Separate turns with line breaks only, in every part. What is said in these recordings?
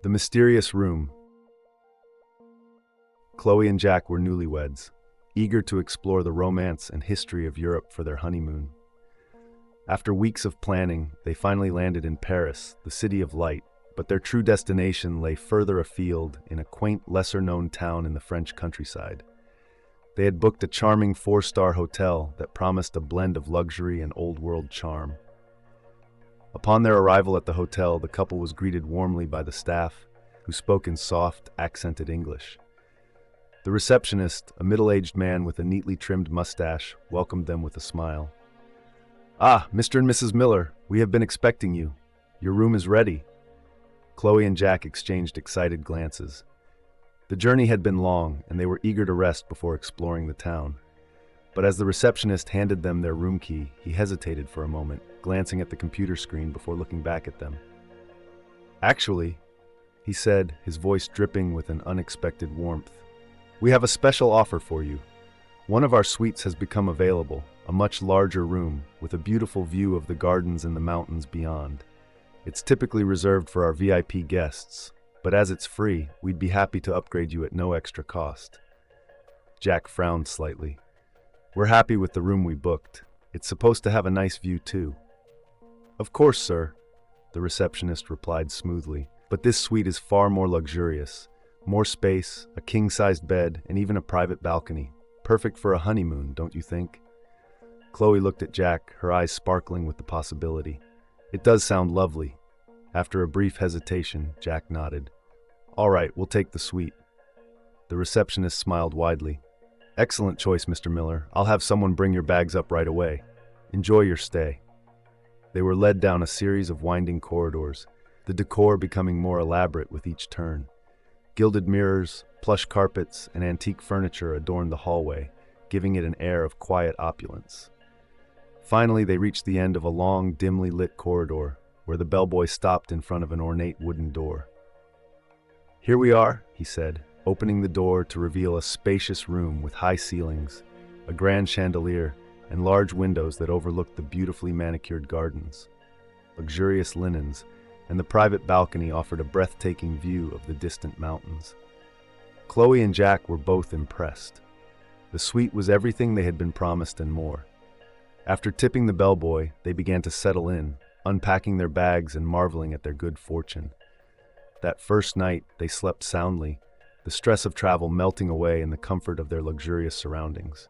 The mysterious room. Chloe and Jack were newlyweds, eager to explore the romance and history of Europe for their honeymoon. After weeks of planning, they finally landed in Paris, the city of light, but their true destination lay further afield in a quaint, lesser-known town in the French countryside. They had booked a charming 4-star hotel that promised a blend of luxury and old-world charm. Upon their arrival at the hotel, the couple was greeted warmly by the staff, who spoke in soft, accented English. The receptionist, a middle-aged man with a neatly trimmed mustache, welcomed them with a smile. "Ah, Mr. and Mrs. Miller, we have been expecting you. Your room is ready." Chloe and Jack exchanged excited glances. The journey had been long, and they were eager to rest before exploring the town. But as the receptionist handed them their room key, he hesitated for a moment, glancing at the computer screen before looking back at them. "Actually," he said, his voice dripping with an unexpected warmth, "we have a special offer for you. One of our suites has become available, a much larger room with a beautiful view of the gardens and the mountains beyond. It's typically reserved for our VIP guests, but as it's free, we'd be happy to upgrade you at no extra cost." Jack frowned slightly. "We're happy with the room we booked. It's supposed to have a nice view too." "Of course, sir," the receptionist replied smoothly, "but this suite is far more luxurious. More space, a king-sized bed, and even a private balcony. Perfect for a honeymoon, don't you think?" Chloe looked at Jack, her eyes sparkling with the possibility. "It does sound lovely." After a brief hesitation, Jack nodded. "All right, we'll take the suite." The receptionist smiled widely. "Excellent choice, Mr. Miller. I'll have someone bring your bags up right away. Enjoy your stay." They were led down a series of winding corridors, the decor becoming more elaborate with each turn. Gilded mirrors, plush carpets, and antique furniture adorned the hallway, giving it an air of quiet opulence. Finally, they reached the end of a long, dimly lit corridor, where the bellboy stopped in front of an ornate wooden door. "Here we are," he said, opening the door to reveal a spacious room with high ceilings, a grand chandelier, and large windows that overlooked the beautifully manicured gardens. Luxurious linens, and the private balcony offered a breathtaking view of the distant mountains. Chloe and Jack were both impressed. The suite was everything they had been promised and more. After tipping the bellboy, they began to settle in, unpacking their bags and marveling at their good fortune. That first night, they slept soundly, the stress of travel melting away in the comfort of their luxurious surroundings.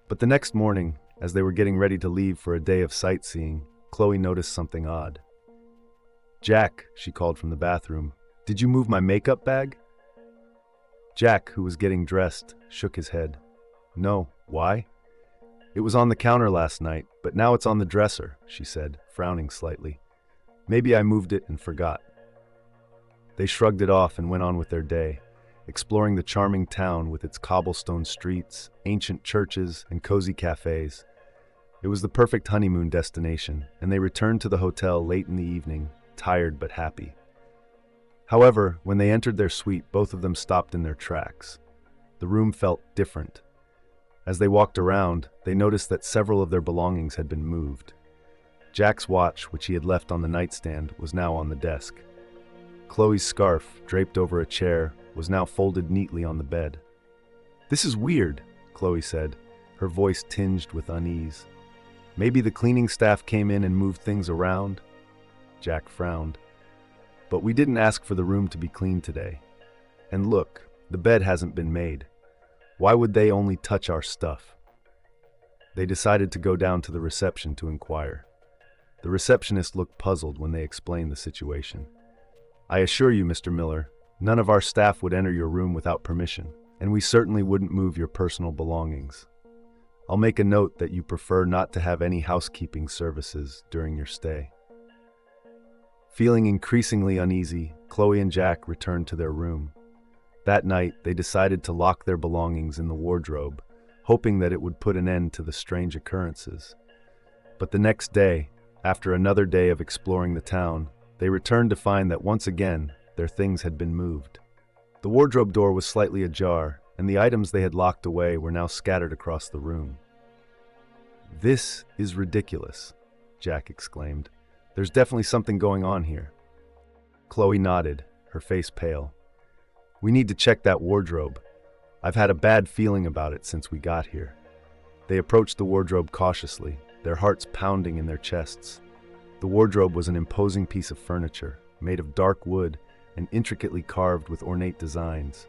But the next morning, as they were getting ready to leave for a day of sightseeing, Chloe noticed something odd. "Jack," she called from the bathroom, "did you move my makeup bag?" Jack, who was getting dressed, shook his head. "No, why?" "It was on the counter last night, but now it's on the dresser," she said, frowning slightly. "Maybe I moved it and forgot." They shrugged it off and went on with their day, exploring the charming town with its cobblestone streets, ancient churches, and cozy cafes. It was the perfect honeymoon destination, and they returned to the hotel late in the evening, tired but happy. However, when they entered their suite, both of them stopped in their tracks. The room felt different. As they walked around, they noticed that several of their belongings had been moved. Jack's watch, which he had left on the nightstand, was now on the desk. Chloe's scarf, draped over a chair, was now folded neatly on the bed. "This is weird," Chloe said, her voice tinged with unease. "Maybe the cleaning staff came in and moved things around?" Jack frowned. "But we didn't ask for the room to be cleaned today. And look, the bed hasn't been made. Why would they only touch our stuff?" They decided to go down to the reception to inquire. The receptionist looked puzzled when they explained the situation. "I assure you, Mr. Miller, none of our staff would enter your room without permission, and we certainly wouldn't move your personal belongings. I'll make a note that you prefer not to have any housekeeping services during your stay." Feeling increasingly uneasy, Chloe and Jack returned to their room. That night, they decided to lock their belongings in the wardrobe, hoping that it would put an end to the strange occurrences. But the next day, after another day of exploring the town, they returned to find that once again, their things had been moved. The wardrobe door was slightly ajar, and the items they had locked away were now scattered across the room. "This is ridiculous," Jack exclaimed. "There's definitely something going on here." Chloe nodded, her face pale. "We need to check that wardrobe. I've had a bad feeling about it since we got here." They approached the wardrobe cautiously, their hearts pounding in their chests. The wardrobe was an imposing piece of furniture, made of dark wood and intricately carved with ornate designs.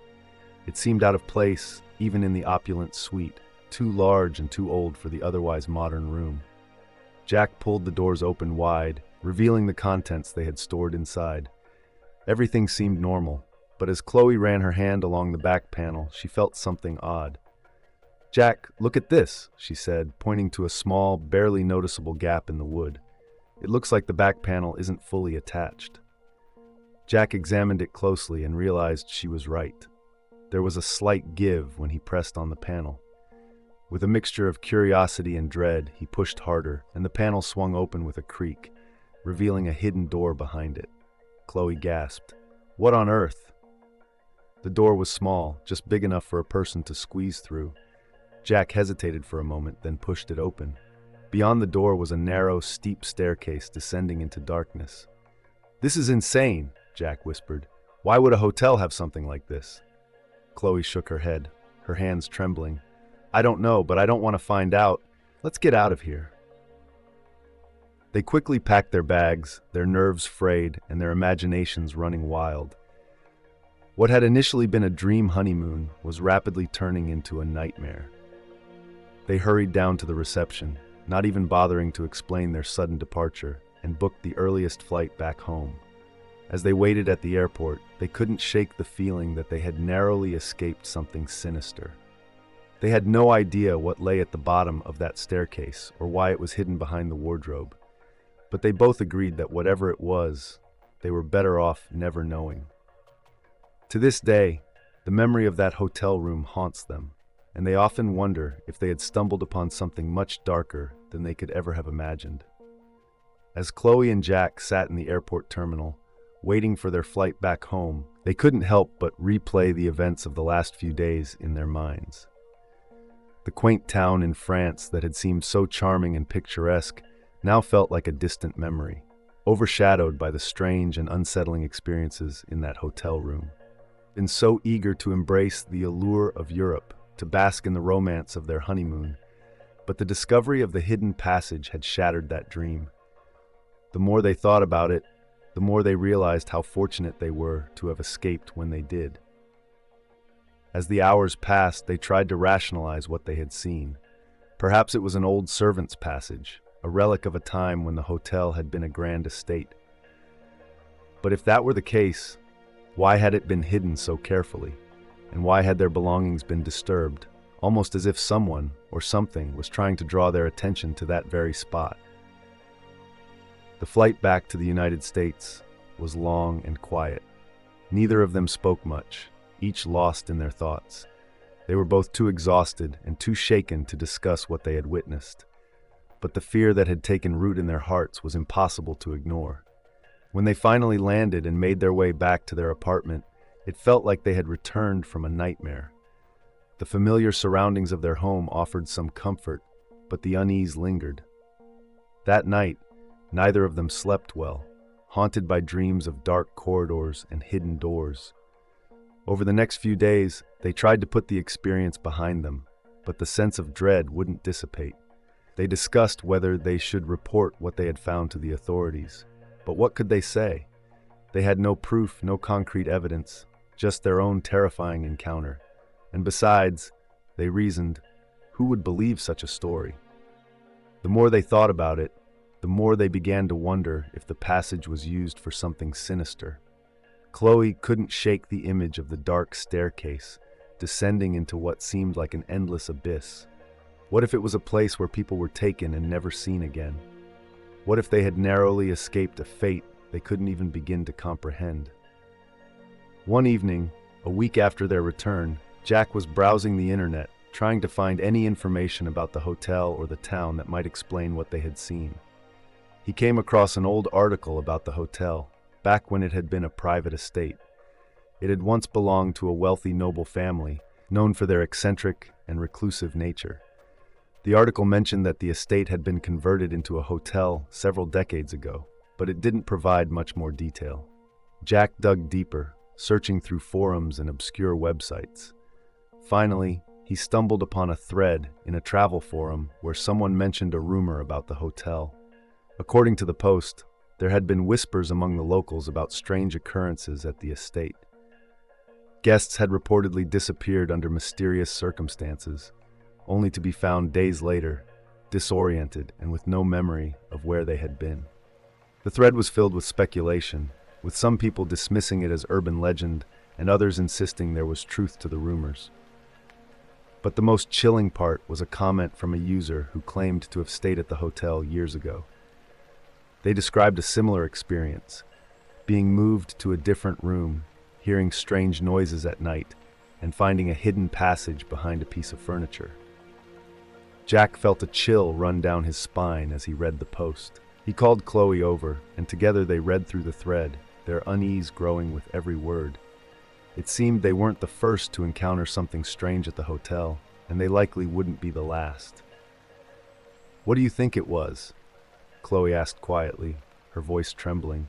It seemed out of place, even in the opulent suite, too large and too old for the otherwise modern room. Jack pulled the doors open wide, revealing the contents they had stored inside. Everything seemed normal, but as Chloe ran her hand along the back panel, she felt something odd. "Jack, look at this," she said, pointing to a small, barely noticeable gap in the wood. "It looks like the back panel isn't fully attached." Jack examined it closely and realized she was right. There was a slight give when he pressed on the panel. With a mixture of curiosity and dread, he pushed harder, and the panel swung open with a creak, revealing a hidden door behind it. Chloe gasped. "What on earth?" The door was small, just big enough for a person to squeeze through. Jack hesitated for a moment, then pushed it open. Beyond the door was a narrow, steep staircase descending into darkness. "This is insane," Jack whispered. "Why would a hotel have something like this?" Chloe shook her head, her hands trembling. "I don't know, but I don't want to find out. Let's get out of here." They quickly packed their bags, their nerves frayed and their imaginations running wild. What had initially been a dream honeymoon was rapidly turning into a nightmare. They hurried down to the reception, not even bothering to explain their sudden departure, and booked the earliest flight back home. As they waited at the airport, they couldn't shake the feeling that they had narrowly escaped something sinister. They had no idea what lay at the bottom of that staircase or why it was hidden behind the wardrobe, but they both agreed that whatever it was, they were better off never knowing. To this day, the memory of that hotel room haunts them, and they often wonder if they had stumbled upon something much darker than they could ever have imagined. As Chloe and Jack sat in the airport terminal, waiting for their flight back home, they couldn't help but replay the events of the last few days in their minds. The quaint town in France that had seemed so charming and picturesque now felt like a distant memory, overshadowed by the strange and unsettling experiences in that hotel room. Been so eager to embrace the allure of Europe, to bask in the romance of their honeymoon, but the discovery of the hidden passage had shattered that dream. The more they thought about it, the more they realized how fortunate they were to have escaped when they did. As the hours passed, they tried to rationalize what they had seen. Perhaps it was an old servant's passage, a relic of a time when the hotel had been a grand estate. But if that were the case, why had it been hidden so carefully? And why had their belongings been disturbed, almost as if someone or something was trying to draw their attention to that very spot? The flight back to the United States was long and quiet. Neither of them spoke much, each lost in their thoughts. They were both too exhausted and too shaken to discuss what they had witnessed. But the fear that had taken root in their hearts was impossible to ignore. When they finally landed and made their way back to their apartment, it felt like they had returned from a nightmare. The familiar surroundings of their home offered some comfort, but the unease lingered. That night, neither of them slept well, haunted by dreams of dark corridors and hidden doors. Over the next few days, they tried to put the experience behind them, but the sense of dread wouldn't dissipate. They discussed whether they should report what they had found to the authorities. But what could they say? They had no proof, no concrete evidence, just their own terrifying encounter. And besides, they reasoned, who would believe such a story? The more they thought about it, the more they began to wonder if the passage was used for something sinister. Chloe couldn't shake the image of the dark staircase, descending into what seemed like an endless abyss. What if it was a place where people were taken and never seen again? What if they had narrowly escaped a fate they couldn't even begin to comprehend? One evening, a week after their return, Jack was browsing the internet, trying to find any information about the hotel or the town that might explain what they had seen. He came across an old article about the hotel, back when it had been a private estate. It had once belonged to a wealthy noble family, known for their eccentric and reclusive nature. The article mentioned that the estate had been converted into a hotel several decades ago, but it didn't provide much more detail. Jack dug deeper, searching through forums and obscure websites. Finally, he stumbled upon a thread in a travel forum where someone mentioned a rumor about the hotel. According to the post, there had been whispers among the locals about strange occurrences at the estate. Guests had reportedly disappeared under mysterious circumstances, only to be found days later, disoriented and with no memory of where they had been. The thread was filled with speculation, with some people dismissing it as urban legend and others insisting there was truth to the rumors. But the most chilling part was a comment from a user who claimed to have stayed at the hotel years ago. They described a similar experience, being moved to a different room, hearing strange noises at night, and finding a hidden passage behind a piece of furniture. Jack felt a chill run down his spine as he read the post. He called Chloe over, and together they read through the thread, their unease growing with every word. It seemed they weren't the first to encounter something strange at the hotel, and they likely wouldn't be the last. "What do you think it was?" Chloe asked quietly, her voice trembling.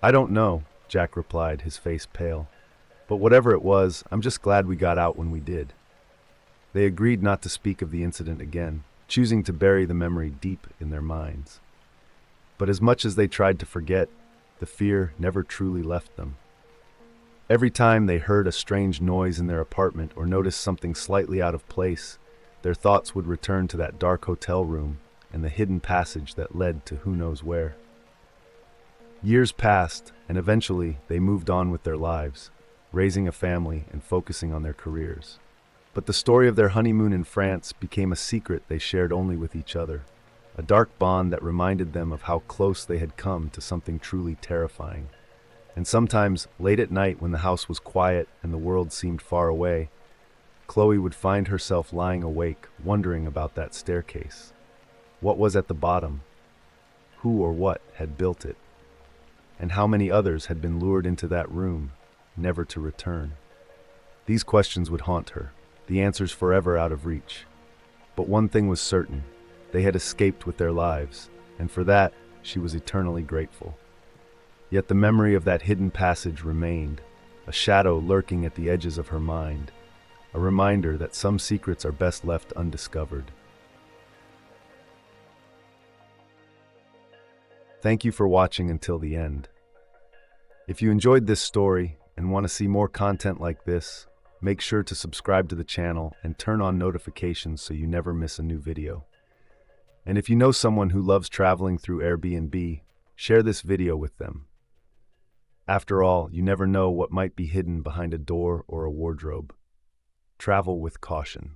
"I don't know," Jack replied, his face pale. "But whatever it was, I'm just glad we got out when we did." They agreed not to speak of the incident again, choosing to bury the memory deep in their minds. But as much as they tried to forget, the fear never truly left them. Every time they heard a strange noise in their apartment or noticed something slightly out of place, their thoughts would return to that dark hotel room and the hidden passage that led to who knows where. Years passed, and eventually they moved on with their lives, raising a family and focusing on their careers. But the story of their honeymoon in France became a secret they shared only with each other, a dark bond that reminded them of how close they had come to something truly terrifying. And sometimes, late at night when the house was quiet and the world seemed far away, Chloe would find herself lying awake, wondering about that staircase. What was at the bottom? Who or what had built it? And how many others had been lured into that room, never to return? These questions would haunt her, the answers forever out of reach. But one thing was certain, they had escaped with their lives, and for that, she was eternally grateful. Yet the memory of that hidden passage remained, a shadow lurking at the edges of her mind, a reminder that some secrets are best left undiscovered. Thank you for watching until the end. If you enjoyed this story and want to see more content like this, make sure to subscribe to the channel and turn on notifications so you never miss a new video. And if you know someone who loves traveling through Airbnb, share this video with them. After all, you never know what might be hidden behind a door or a wardrobe. Travel with caution.